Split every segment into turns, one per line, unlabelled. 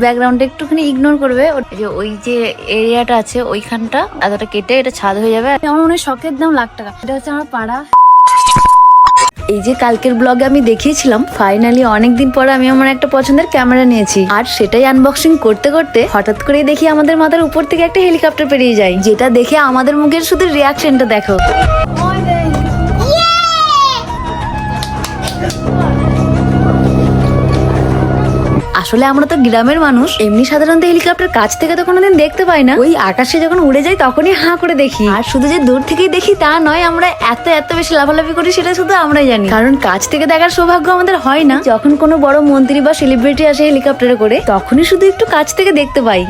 ব্যাকগ্রাউন্ডটা একটুখানি ইগনোর করবে। ওই যে এরিয়াটা আছে ওইখানটা এতটা কেটে এটা ছাদ হয়ে যাবে। আমার মনে হয় শখের দাম লাখ টাকা। এটা হচ্ছে আমার পাড়া। এই যে কালকের ব্লগে আমি দেখিয়েছিলাম, ফাইনালি অনেকদিন পরে আমি আমার একটা পছন্দের ক্যামেরা নিয়েছি, আর সেটাই আনবক্সিং করতে করতে হঠাৎ করে দেখি আমাদের মাথার উপর থেকে একটা হেলিকপ্টার পেরিয়ে যায়, যেটা দেখে আমাদের মুখের শুধু রিয়াকশনটা দেখো। আসলে আমরা তো গ্রামের মানুষ, এমনি সাধারণত হেলিকপ্টার কাছ থেকে তো কোনোদিন দেখতে পাই না। ওই আকাশে যখন উড়ে যায় তখনই হাঁ করে দেখি। আর শুধু যে দূর থেকেই দেখি তা নয়, আমরা এত এত বেশি লাফালাফি করি সেটা শুধু আমরাই জানি, কারণ কাছ থেকে দেখার সৌভাগ্য আমাদের হয় না। যখন কোনো বড় মন্ত্রী বা সেলিব্রিটি আসে হেলিকপ্টারে করে, তখনই শুধু একটু কাছ থেকে দেখতে পাই।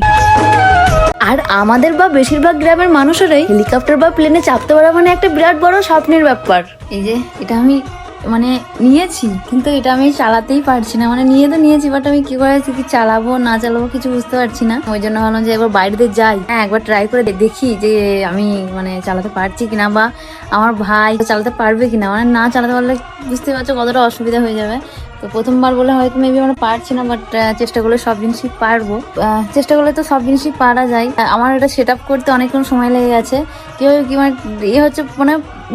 আর আমাদের বা বেশিরভাগ গ্রামের মানুষেরাই হেলিকপ্টার বা প্লেনে চাপতে পারা মানে একটা বিরাট বড় স্বপ্নের ব্যাপার। এই যে এটা আমি নিয়েছি, কিন্তু এটা আমি চালাতেই পারছি না। নিয়ে তো নিয়েছি, বাট আমি কি করে কি চালাবো না চালাবো কিছু বুঝতে পারছি না। ওই জন্য ভাবলাম যে একবার বাইরেতে যাই, হ্যাঁ একবার ট্রাই করে দেখি যে আমি চালাতে পারছি কিনা, বা আমার ভাই চালাতে পারবে কিনা। না চালাতে পারলে বুঝতে পারছো কতটা অসুবিধা হয়ে যাবে। তো প্রথমবার বলে হয়তো মেবি আমরা পারছি না, বাট চেষ্টা করলে সব জিনিসই পারবো। চেষ্টা করলে তো সব জিনিসই পারা যায়। আমার এটা সেট আপ করতে অনেকক্ষণ সময় লেগে গেছে। কেউ কি হচ্ছে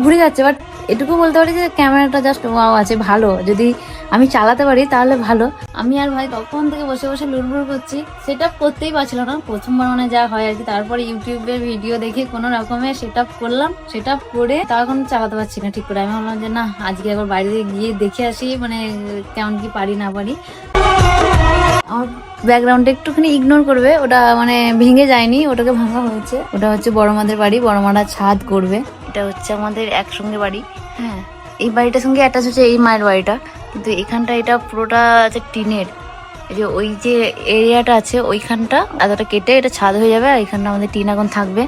ঘুরে যাচ্ছে, বাট এটুকু বলতে পারি যে ক্যামেরাটা জাস্ট ওয়াও আছে, ভালো। যদি আমি চালাতে পারি তাহলে ভালো। আমি আর ভাই তখন থেকে বসে বসে লুড়বুড় করছি, সেট আপ করতেই পারছিল না। প্রথমবার যা হয় আর কি। তারপরে ইউটিউবের ভিডিও দেখে কোনো রকমের সেট আপ করলাম, সেট আপ করে তখন চালাতে পারছি না ঠিক করে। আমি ভাবলাম যে না, আজকে একবার বাইরে গিয়ে দেখে আসি কেমন কি পারি না পারি। আমার ব্যাকগ্রাউন্ডটা একটুখানি ইগনোর করবে, ওটা ভেঙে যায়নি, ওটাকে ভাঙা হয়েছে। ওটা হচ্ছে বড়মাদের বাড়ি, বড়মারা ছাদ করবে। এটা হচ্ছে আমাদের একসঙ্গে বাড়ি। হ্যাঁ, এই বাড়িটার সঙ্গে অ্যাটাচ হচ্ছে এই মায়ের বাড়িটা, কিন্তু এখানটা এটা পুরোটা আছে টিনের। এই যে ওই যে এরিয়াটা আছে ওইখানটা এতটা কেটে এটা ছাদ হয়ে যাবে, আর এখানটা আমাদের টিন এখন থাকবে।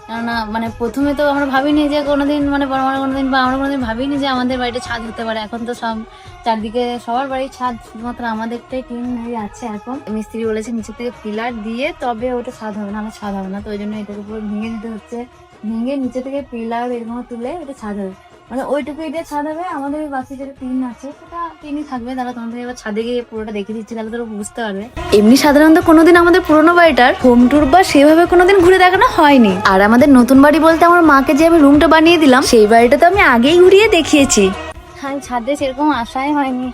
কেননা প্রথমে তো আমরা ভাবিনি যে কোনোদিন বড়মারা কোনোদিন বা আমরা কোনোদিন ভাবিনি যে আমাদের বাড়িতে ছাদ হতে পারে। এখন তো সব চারদিকে সবার বাড়ির ছাদ, শুধুমাত্র আমাদেরটাই টিন আছে। এখন মিস্ত্রি বলেছে নিচে থেকে পিলার দিয়ে তবে ওটা ছাদ হবে, না ছাদ হবে না। তো ওই জন্য এটার উপর ভেঙে দিতে হচ্ছে, ভেঙে নিচে থেকে পিলার এরকম তুলে এটা ছাদ হবে। ওইটুকু এটা ছাদ হবে। আমাদের বাকি যেটা টিন আছে সেটা টিনই থাকবে। তারা তোমাদের এবার ছাদে গিয়ে পুরোটা দেখে দিচ্ছি, তাহলে তোরা বুঝতে পারবে। এমনি সাধারণত কোনোদিন আমাদের পুরোনো বাড়িটার হোম ট্যুর বা সেভাবে কোনোদিন ঘুরে দেখানো হয়নি। আর আমাদের নতুন বাড়ি বলতে আমার মাকে যে আমি রুমটা বানিয়ে দিলাম, সেই বাড়িটা তো আমি আগেই ঘুরিয়ে দেখিয়েছি। হ্যাঁ, ছাদে সেরকম আশাই হয়নি।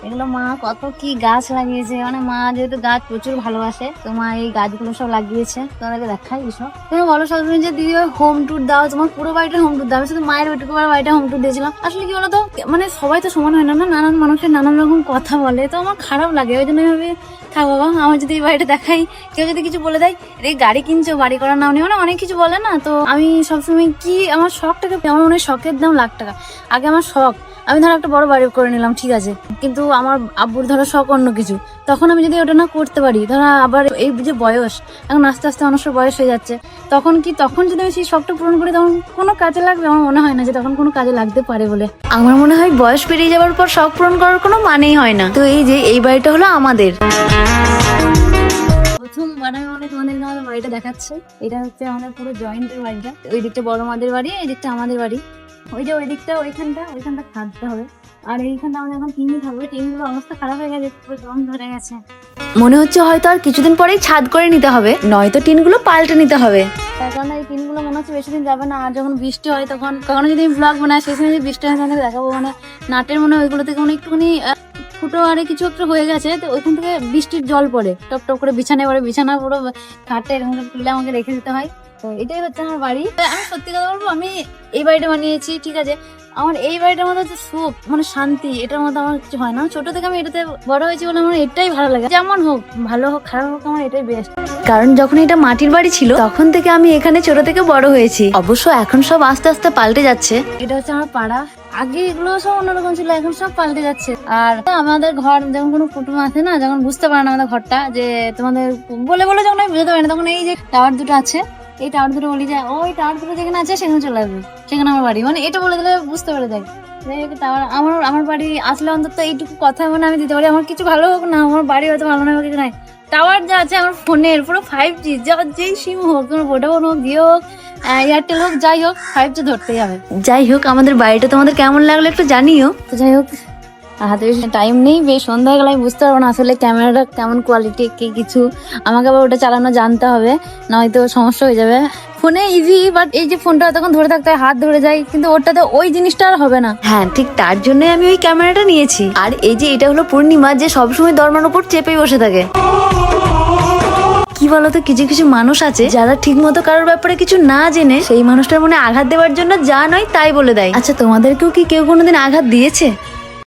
এগুলো মা কত কি গাছ লাগিয়েছে, মা যেহেতু গাছ প্রচুর ভালোবাসে, তো মা এই গাছগুলো সব লাগিয়েছে। তোমাদেরকে দেখাই সব। তুমি বলো সবসময় যে দিদি হোম ট্যুর দাও, তোমার পুরো বাড়িটা হোম ট্যুর দাও। শুধু মায়ের ওইটুকু বাড়িটা হোম ট্যুর দিয়েছিলাম। আসলে কি বলতো, সবাই তো সমান হয় না, নানান মানুষের নানান রকম কথা বলে, তো আমার খারাপ লাগে। ওই জন্য আমি থাক বাবা, আমার যদি এই বাড়িটা দেখাই, কেউ যদি কিছু বলে দেয় এই গাড়ি কিনছো, বাড়ি করার নাম নেই, অনেক কিছু বলে না। তো আমি সবসময় কি আমার শখটাকে, আমার মনে হয় শখের দাম লাখ টাকা। আগে আমার শখ, আমি ধরো একটা বড় বাড়ি করে নিলাম, ঠিক আছে, কিন্তু আমার আব্বুর ধরো শখ অন্য কিছু। তখন আমি যদি ওটা না করতে পারি, ধরো আবার এই যে বয়স, এখন আস্তে আস্তে মানুষের বয়স হয়ে যাচ্ছে, তখন যদি আমি সেই শখটা পূরণ করি, তখন কোনো কাজে লাগবে? আমার মনে হয় না যে তখন কোনো কাজে লাগতে পারে বলে। আমার মনে হয় বয়স পেরিয়ে যাওয়ার পর শখ পূরণ করার কোনো মানেই হয় না। তো এই যে এই বাড়িটা হলো আমাদের। প্রথমবার আমি তোমাদেরকে আমাদের বাড়িটা দেখাচ্ছে। এটা হচ্ছে আমাদের পুরো জয়েন্টের বাড়িটা। ওই দিকটা বড় মাদের বাড়ি, এই দিকটা আমাদের বাড়ি। ওই যে ওই দিকটা ওইখানটা থাকতে হবে, আর এইখানটা আমাদের এখন টিনই থাকবে। টিনগুলো অবস্থা খারাপ হয়ে গেছে, পুরো জং ধরে গেছে। মনে হচ্ছে হয়তো আর কিছুদিন পরেই ছাদ করে নিতে হবে, নয়তো টিনগুলো পাল্টে নিতে হবে। তার কারণে এই টিনগুলো মনে হচ্ছে বেশি দিন যাবে না। আর যখন বৃষ্টি হয়, তখন কখনো যদি ব্লগ বানায়, সেই সময় যদি বৃষ্টি হয় তাহলে দেখাবো। নাটের ওইগুলো থেকে একটুখানি ফুটো আরে কিছু একটা হয়ে গেছে, তো ওইখান থেকে বৃষ্টির জল পড়ে টপ টপ করে বিছানায় পড়ে, বিছানা পুরো খাটে এরকম তুলে আমাকে রেখে দিতে হয়। তো এটাই হচ্ছে আমার বাড়ি। আমি সত্যি কথা বলবো, আমি এই বাড়িটা বানিয়েছি, ঠিক আছে, আমার এই বাড়িটার মধ্যে হচ্ছে সুখ, শান্তি, এটার মধ্যে আমার কিছু হয় না। ছোট থেকে আমি এটাতে বড় হয়েছি বলে আমার এটাই ভালো লাগে। যেমন হোক, ভালো হোক খারাপ হোক, আমার এটাই বেস্ট। কারণ যখন এটা মাটির বাড়ি ছিল, তখন থেকে আমি এখানে ছোট থেকে বড় হয়েছি। অবশ্য এখন সব আস্তে আস্তে পাল্টে যাচ্ছে। এটা হচ্ছে আমার পাড়া। আগে এগুলো সব অন্যরকম ছিল, এখন সব পাল্টে যাচ্ছে। আর আমাদের ঘর যখন কোনো কুটুম আছে না, যখন বুঝতে পারে না আমাদের ঘরটা, যে তোমাদের বলে বলে যখন আমি বুঝতে পারি না, তখন এই যে টাওয়ার দুটো আছে, এই টাওয়ার দুটো বলি যে ওই টাওয়ার দুটো যেখানে আছে সেখানে চলে আসবে, সেখানে আমার বাড়ি। এটা বলে দিলে বুঝতে পেরে যায়। টাওয়ার আমার বাড়ি আসলে অন্তত এইটুকু কথা আমি দিতে পারি। আমার কিছু ভালো হোক না, আমার বাড়ি হয়তো ভালো না, কিছু নাই, টাওয়ার যা আছে আমার ফোনের পুরো 5G, যেই সিম হোক, তোমার ভোডাফোন হোক, জিও হোক, এয়ারটেল হোক, যাই হোক 5G ধরতেই হবে। যাই হোক, আমাদের বাড়িটা তোমাদের কেমন লাগলো একটু জানিও। তো যাই হোক, আর হাতে বেশি টাইম নেই, বেশ সন্ধ্যা হয়ে গেলে আমি বুঝতে পারবো না আসলে ক্যামেরাটা কেমন কোয়ালিটি কি কিছু। আমাকে আবার ওটা চালানো জানতে হবে, নয়তো সমস্যা হয়ে যাবে। ফোনে ইজি, বাট এই যে ফোনটা তখন ধরে থাকতে হয়, হাত ধরে যায়, কিন্তু ওটাতে ওই জিনিসটা আর হবে না। হ্যাঁ, ঠিক তার জন্যই আমি ওই ক্যামেরাটা নিয়েছি। আর এই যে এটা হলো পূর্ণিমা, যে সবসময় দরমার উপর চেপেই বসে থাকে। কি বলতো, কিছু কিছু মানুষ আছে যারা ঠিক মতো কারোর ব্যাপারে কিছু না জেনে সেই মানুষটার মনে আঘাত দেওয়ার জন্য যা নয় তাই বলে দেয়। আচ্ছা, তোমাদেরকেও কি কেউ কোনোদিন আঘাত দিয়েছে?